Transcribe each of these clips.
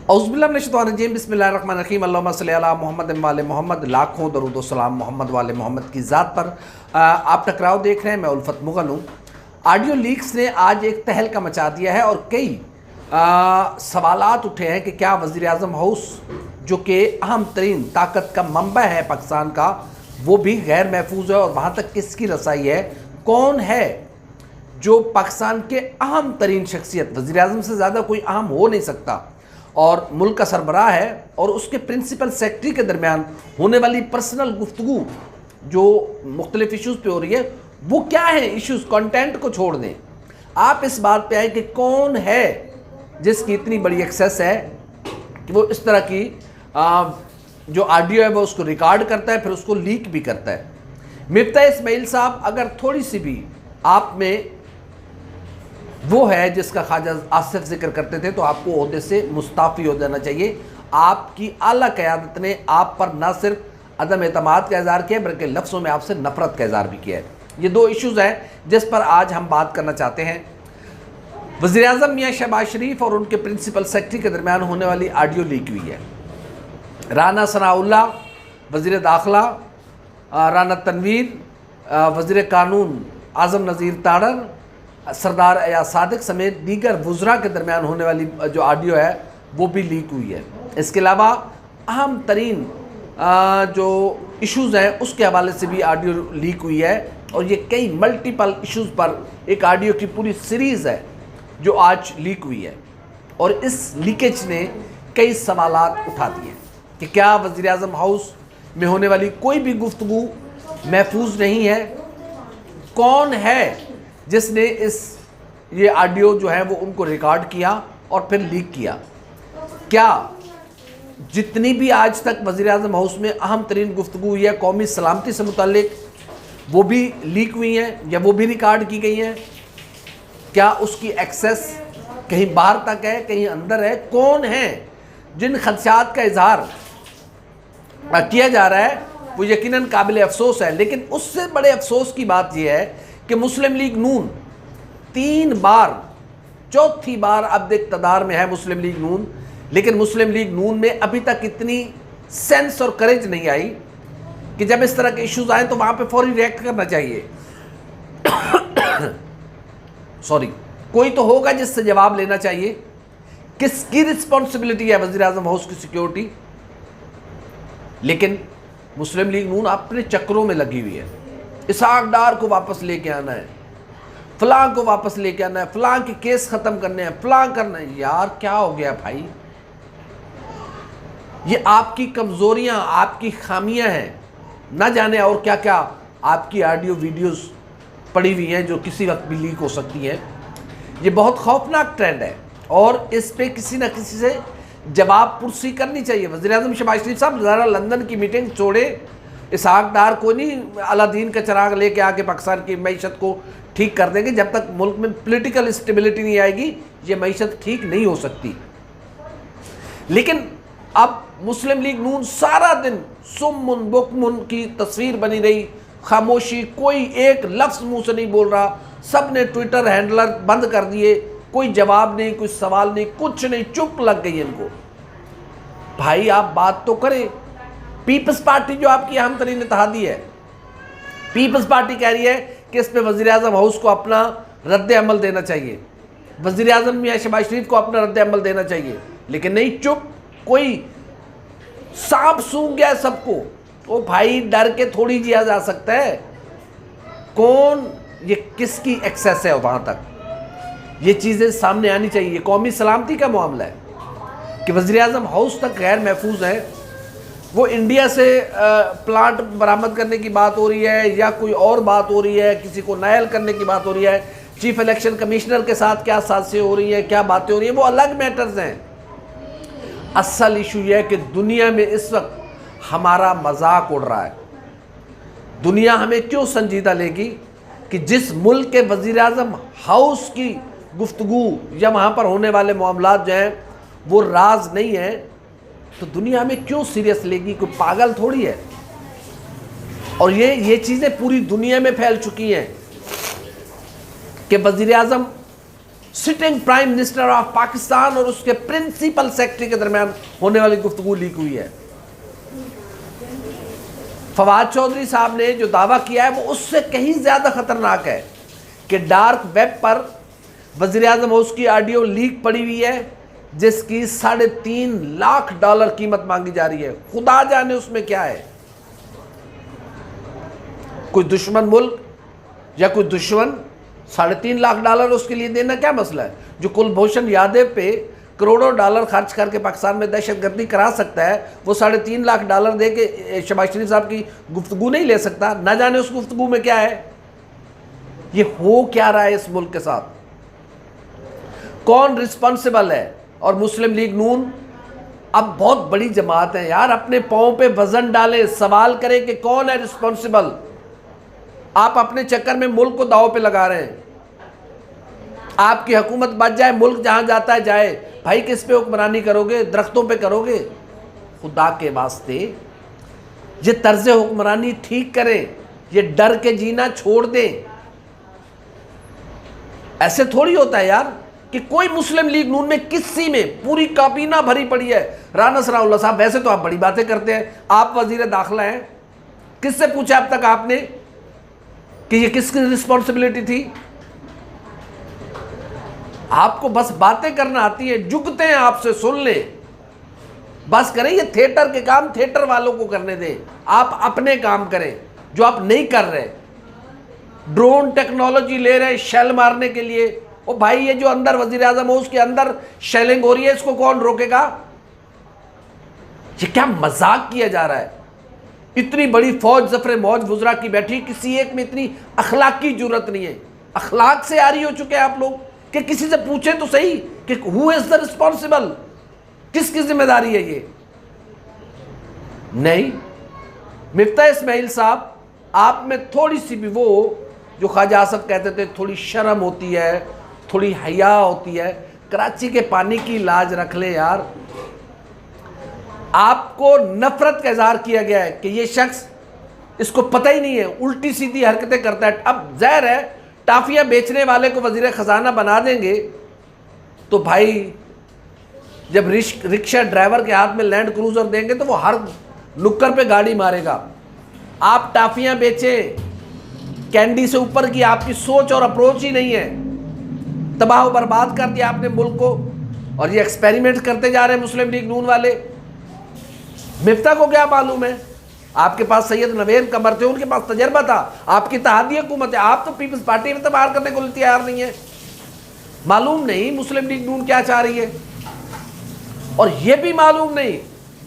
औज़ुबिल्लाहिमिनश्शैतानिर्रजीम बिस्मिल्लाहिर्रहमानिर्रहीम अल्लाहुम्मा सल्लि अला मोहम्मद वाले मोहम्मद। लाखों दरूद व सलाम मोहम्मद वाले मोहम्मद की ज़ात पर। आप टकराव देख रहे हैं, मैं उल्फत मुग़ल हूँ। ऑडियो लीक्स ने आज एक तहलका मचा दिया है और कई सवालात उठे हैं कि क्या वज़ीर आज़म हाउस जो कि अहम तरीन ताकत का मंबा है पाकिस्तान का, वो भी गैर महफूज है और वहाँ तक किसकी रसाई है? कौन है जो पाकिस्तान के अहम तरीन शख्सियत, वज़ीर आज़म से ज़्यादा कोई अहम हो नहीं सकता, और मुल्क का सरबराह है, और उसके प्रिंसिपल सेक्रेटरी के दरमियान होने वाली पर्सनल गुफ्तगू जो मुख्तलिफ इशूज़ पे हो रही है, वो क्या है? इशूज़ कंटेंट को छोड़ दें, आप इस बात पे आए कि कौन है जिसकी इतनी बड़ी एक्सेस है कि वो इस तरह की जो ऑडियो है वो उसको रिकॉर्ड करता है, फिर उसको लीक भी करता है। मिफ्ता इस्माइल साहब अगर थोड़ी सी भी आप में वो है जिसका ख्वाजा आसिफ जिक्र करते थे, तो आपको ओहदे से मुस्ताफ़ी हो जाना चाहिए। आपकी आला क़यादत ने आप पर न सिर्फ अदम एतमाद का इज़हार किया बल्कि लफ्ज़ों में आपसे नफ़रत का इज़हार भी किया है। ये दो इशूज़ हैं जिस पर आज हम बात करना चाहते हैं। वज़ीर आज़म मियाँ शहबाज शरीफ और उनके प्रिंसिपल सेक्रेटरी के दरमियान होने वाली ऑडियो लीक हुई है। राना सनाउल्लाह वज़ीर दाखिला, राना तनवीर वज़ीर कानून आज़म नज़ीर ताड़र, सरदार अयाज सादिक समेत दीगर वुज़रा के दरमियान होने वाली जो ऑडियो है वो भी लीक हुई है। इसके अलावा अहम तरीन जो इश्यूज़ हैं उसके हवाले से भी ऑडियो लीक हुई है, और ये कई मल्टीपल इश्यूज़ पर एक ऑडियो की पूरी सीरीज़ है जो आज लीक हुई है। और इस लीकेज ने कई सवालात उठा दिए कि क्या वज़ीर आज़म हाउस में होने वाली कोई भी गुफ्तगू महफूज नहीं है? कौन है जिसने ये ऑडियो जो है वो उनको रिकॉर्ड किया और फिर लीक किया? क्या जितनी भी आज तक वज़ीर आज़म हाउस में अहम तरीन गुफ्तगू हुई है कौमी सलामती से मुताल्लिक, वो भी लीक हुई हैं या वो भी रिकॉर्ड की गई हैं? क्या उसकी एक्सेस कहीं बाहर तक है, कहीं अंदर है? कौन है? जिन खदशात का इजहार किया जा रहा है वो यकीनन काबिल अफसोस है, लेकिन उससे बड़े अफसोस की बात यह है कि मुस्लिम लीग नून 3 बार, चौथी बार अब इक़्तिदार में है मुस्लिम लीग नून, लेकिन मुस्लिम लीग नून में अभी तक इतनी सेंस और करेज नहीं आई कि जब इस तरह के इश्यूज आए तो वहाँ पे फौरी रिएक्ट करना चाहिए। सॉरी, कोई तो होगा जिससे जवाब लेना चाहिए। किसकी रिस्पॉन्सिबिलिटी है वज़ीर आज़म हाउस की सिक्योरिटी? लेकिन मुस्लिम लीग नून अपने चक्रों में लगी हुई है। इसहाक डार को वापस लेके आना है, फलां को वापस लेके आना है, फलां के केस ख़त्म करने हैं, फलां करना है। यार क्या हो गया भाई? ये आपकी कमज़ोरियाँ, आपकी खामियां हैं, ना जाने और क्या क्या आपकी ऑडियो वीडियोस पड़ी हुई हैं जो किसी वक्त भी लीक हो सकती हैं। ये बहुत खौफनाक ट्रेंड है और इस पर किसी न किसी से जवाब पुरसी करनी चाहिए। वज़ीर आज़म शहबाज शरीफ साहब ज़रा लंदन की मीटिंग छोड़े, इसहाक डार को नहीं अलादीन का चिराग लेके आके पाकिस्तान की मईशत को ठीक कर देंगे। जब तक मुल्क में पॉलिटिकल स्टेबिलिटी नहीं आएगी ये मईशत ठीक नहीं हो सकती। लेकिन अब मुस्लिम लीग नून सारा दिन सुम्मुन बुकमुन की तस्वीर बनी रही, खामोशी, कोई एक लफ्ज़ मुंह से नहीं बोल रहा, सब ने ट्विटर हैंडलर बंद कर दिए, कोई जवाब नहीं, कोई सवाल नहीं, कुछ नहीं, चुप लग गई इनको। भाई आप बात तो करें। पीपल्स पार्टी जो आपकी अहम तरीन इत्तेहादी है, पीपल्स पार्टी कह रही है कि इस पर वज़ीर आज़म हाउस को अपना रद्द अमल देना चाहिए, वज़ीर आज़म मियाँ शहबाज शरीफ को अपना रद्द अमल देना चाहिए, लेकिन नहीं, चुप। कोई सांप सूंघ गया सबको। ओ भाई, डर के थोड़ी जिया जा सकता है। कौन, ये किसकी एक्सेस है वहाँ तक? ये चीज़ें सामने आनी चाहिए। कौमी सलामती का मामला है कि वज़ीर आज़म हाउस तक गैर महफूज है। वो इंडिया से प्लांट बरामद करने की बात हो रही है या कोई और बात हो रही है, किसी को नायल करने की बात हो रही है, चीफ इलेक्शन कमिश्नर के साथ क्या साजिशें हो रही हैं, क्या बातें हो रही हैं, वो अलग मैटर्स हैं। असल इशू यह है कि दुनिया में इस वक्त हमारा मजाक उड़ रहा है। दुनिया हमें क्यों संजीदा लेगी कि जिस मुल्क के वज़ीर आज़म हाउस की गुफ्तगू या वहाँ पर होने वाले मामलात जो हैं वो राज नहीं है, तो दुनिया हमें क्यों सीरियस लेगी? कोई पागल थोड़ी है। और ये चीज़ें पूरी दुनिया में फैल चुकी हैं कि वज़ीर आज़म sitting prime minister of Pakistan और उसके प्रिंसिपल सेक्रेटरी के दरमियान होने वाली गुफ्तगू लीक हुई है। फवाद चौधरी साहब ने जो दावा किया है वो उससे कहीं ज्यादा खतरनाक है कि डार्क वेब पर वज़ीर आज़म हाउस की ऑडियो लीक पड़ी हुई है जिसकी $3.5 लाख कीमत मांगी जा रही है। खुदा जाने उसमें क्या है। कोई दुश्मन मुल्क या कोई दुश्मन $3.5 लाख उसके लिए देना क्या मसला है। जो कुलभूषण यादव पे करोड़ों डॉलर खर्च करके पाकिस्तान में दहशतगर्दी करा सकता है, वो $3.5 लाख दे के शहबाज शरीफ साहब की गुफ्तगू नहीं ले सकता। ना जाने उस गुफ्तगू में क्या है। ये हो क्या रहा है इस मुल्क के साथ, कौन रिस्पॉन्सिबल है। और मुस्लिम लीग नून अब बहुत बड़ी जमात है यार, अपने पाँव पे वजन डालें, सवाल करें कि कौन है रिस्पॉन्सिबल। आप अपने चक्कर में मुल्क को दाव पे लगा रहे हैं। आपकी हुकूमत बच जाए, मुल्क जहां जाता है जाए, भाई किस पे हुक्मरानी करोगे, दरख्तों पे करोगे। खुदा के वास्ते ये तर्ज हुक्मरानी ठीक करें, ये डर के जीना छोड़ दें। ऐसे थोड़ी होता है यार कि कोई मुस्लिम लीग नून में किसी में पूरी काबीना भरी पड़ी है। राना सनाउल्लाह साहब, वैसे तो आप बड़ी बातें करते हैं, आप वजीर दाखिला हैं, किससे पूछा अब तक आपने कि ये किसकी रिस्पॉन्सिबिलिटी थी। आपको बस बातें करना आती है, जुगते हैं आपसे, सुन ले बस करें। ये थिएटर के काम थिएटर वालों को करने दें, आप अपने काम करें जो आप नहीं कर रहे। ड्रोन टेक्नोलॉजी ले रहे हैं शेल मारने के लिए। ओ भाई, ये जो अंदर वजीर आजम हाउस के अंदर शेलिंग हो रही है, इसको कौन रोकेगा। ये क्या मजाक किया जा रहा है। इतनी बड़ी फौज जफर मौज वुजरा की बैठी, किसी एक में इतनी अखलाक की जरूरत नहीं है। अखलाक से आरी हो चुके हैं आप लोग कि किसी से पूछे तो सही कि हु इज द रिस्पॉन्सिबल, किसकी जिम्मेदारी है ये। नहीं, मिफ्ता इस्माइल साहब, आप में थोड़ी सी भी वो जो ख्वाजा आसफ कहते थे थोड़ी शर्म होती है, थोड़ी हया होती है। कराची के पानी की लाज रख ले यार। आपको नफरत का इजहार किया गया है कि ये शख्स, इसको पता ही नहीं है, उल्टी सीधी हरकतें करता है। अब ज़ाहिर है टाफियां बेचने वाले को वजीर खजाना बना देंगे तो भाई जब रिक्शा ड्राइवर के हाथ में लैंड क्रूजर देंगे तो वो हर नुक्कड़ पे गाड़ी मारेगा। आप टाफियां बेचें, कैंडी से ऊपर की आपकी सोच और अप्रोच ही नहीं है। तबाह बर्बाद कर दिया आपने मुल्क को, और ये एक्सपेरिमेंट करते जा रहे हैं मुस्लिम लीग नून वाले। मिफ्ता को क्या मालूम है। आपके पास सैयद नवेद कमर थे, उनके पास तजर्बा था। आपकी इत्तेहादी हुकूमत है, आप तो पीपल्स पार्टी में तबाह करने को तैयार नहीं है। मालूम नहीं मुस्लिम लीग नून क्या चाह रही है, और यह भी मालूम नहीं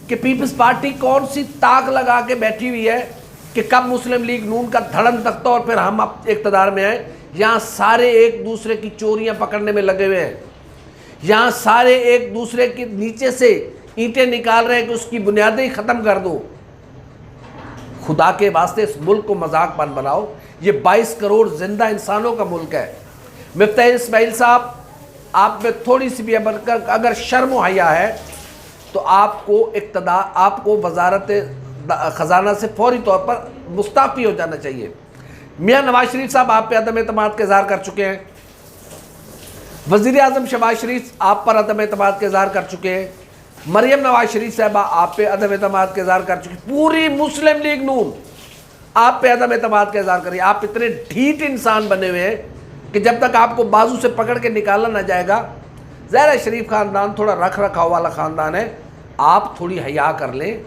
कि पीपल्स पार्टी कौन सी ताक लगा के बैठी हुई है कि कब मुस्लिम लीग नून का धड़न तख्ता और फिर हम इक़्तिदार में आए। यहाँ सारे एक दूसरे की चोरियां पकड़ने में लगे हुए हैं। यहाँ सारे एक दूसरे के नीचे से ईंटें निकाल रहे हैं कि उसकी बुनियादें ही ख़त्म कर दो। खुदा के वास्ते इस मुल्क को मजाक बन बनाओ। ये 22 करोड़ जिंदा इंसानों का मुल्क है। मिफ्ता इस्माइल साहब, आप में थोड़ी सी भी अगर शर्म व हया है तो आपको इक़्तिदार, आपको वजारत ख़जाना से फौरी तौर पर मुस्ताफ़ी हो जाना चाहिए। मियाँ नवाज शरीफ साहब आप पे अदम एतमाद का इज़हार कर चुके हैं। वज़ीर आज़म शहबाज शरीफ आप पर अदम एतमाद का इज़हार कर चुके हैं। मरियम नवाज शरीफ साहबा आप पे अदम एतमाद का इज़हार कर चुकी। पूरी मुस्लिम लीग नून आप पे अदम एतमाद का इज़हार करिए। आप इतने ढीठ इंसान बने हुए हैं कि जब तक आपको बाजू से पकड़ के निकाला ना जाएगा। ज़ाहिर है शरीफ ख़ानदान थोड़ा रख रखाव वाला ख़ानदान है, आप थोड़ी हया कर लें,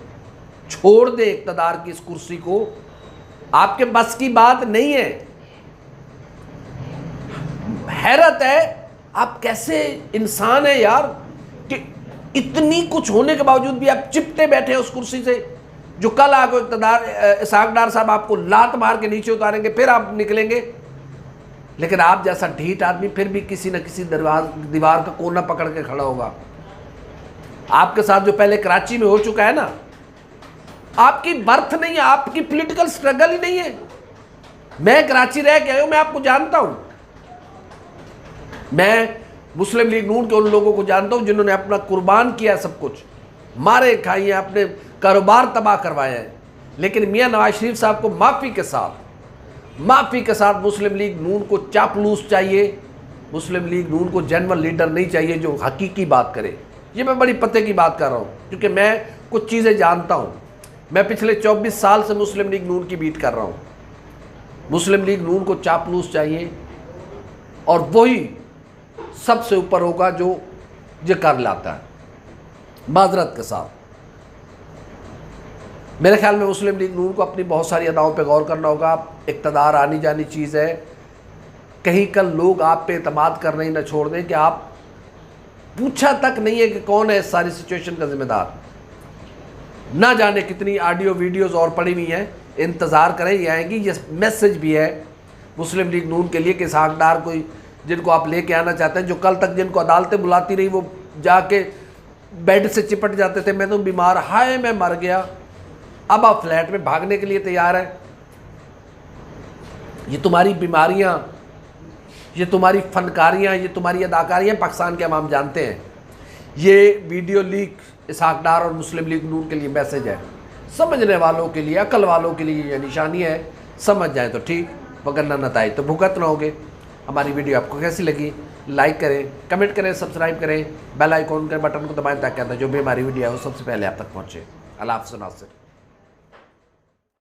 छोड़ दें इक़्तिदार की इस कुर्सी को। आपके बस की बात नहीं है। हैरत है आप कैसे इंसान है यार कि इतनी कुछ होने के बावजूद भी आप चिपटे बैठे हैं उस कुर्सी से। जो कल आपको इक़्तिदार इसहाक डार साहब आपको लात मार के नीचे उतारेंगे, फिर आप निकलेंगे। लेकिन आप जैसा ढीठ आदमी फिर भी किसी न किसी दीवार का कोना पकड़ के खड़ा होगा। आपके साथ जो पहले कराची में हो चुका है ना, आपकी बर्थ नहीं है, आपकी पॉलिटिकल स्ट्रगल ही नहीं है। मैं कराची रह के आया हूं, मैं आपको जानता हूं। मैं मुस्लिम लीग नून के उन लोगों को जानता हूं जिन्होंने अपना कुर्बान किया, सब कुछ मारे खाए हैं, अपने कारोबार तबाह करवाए हैं। लेकिन मियाँ नवाज शरीफ साहब को माफ़ी के साथ मुस्लिम लीग नून को चापलूस चाहिए, मुस्लिम लीग नून को जेन्युइन लीडर नहीं चाहिए जो हकीकी बात करे। ये मैं बड़ी पते की बात कर रहा हूँ, क्योंकि मैं कुछ चीज़ें जानता हूँ। मैं पिछले 24 साल से मुस्लिम लीग नून की बीट कर रहा हूँ। मुस्लिम लीग नून को चापलूस चाहिए और वही सबसे ऊपर होगा जो ये कर लाता है। माजरत के साथ मेरे ख्याल में मुस्लिम लीग नून को अपनी बहुत सारी अदाओं पे गौर करना होगा। इक़्तिदार आनी जानी चीज़ है, कहीं कल लोग आप पे एतमाद करना ही ना छोड़ दें कि आप पूछा तक नहीं है कि कौन है इस सारी सिचुएशन का जिम्मेदार। ना जाने कितनी ऑडियो वीडियोस और पड़ी हुई हैं, इंतज़ार करें ये आएंगी। ये मैसेज भी है मुस्लिम लीग नून के लिए कि इसहाक डार कोई जिनको आप लेके आना चाहते हैं, जो कल तक जिनको अदालतें बुलाती रही वो जाके बेड से चिपट जाते थे, मैं तो बीमार, हाय मैं मर गया, अब आप फ्लैट में भागने के लिए तैयार हैं। ये तुम्हारी बीमारियां, ये तुम्हारी फनकारियां, ये तुम्हारी अदाकारियां पाकिस्तान के अवाम जानते हैं। ये वीडियो लीक इसहाक डार और मुस्लिम लीग नून के लिए मैसेज है। समझने वालों के लिए, अकल वालों के लिए ये निशानी है। समझ जाए तो ठीक, वगरना नताइज तो भुगत ना होगे। हमारी वीडियो आपको कैसी लगी लाइक करें, कमेंट करें, सब्सक्राइब करें, बेल आइकॉन के बटन को दबाएं ताकि जो भी हमारी वीडियो है वो सबसे पहले आप तक पहुँचे। अल्लाह हाफ़िज़ नासिर।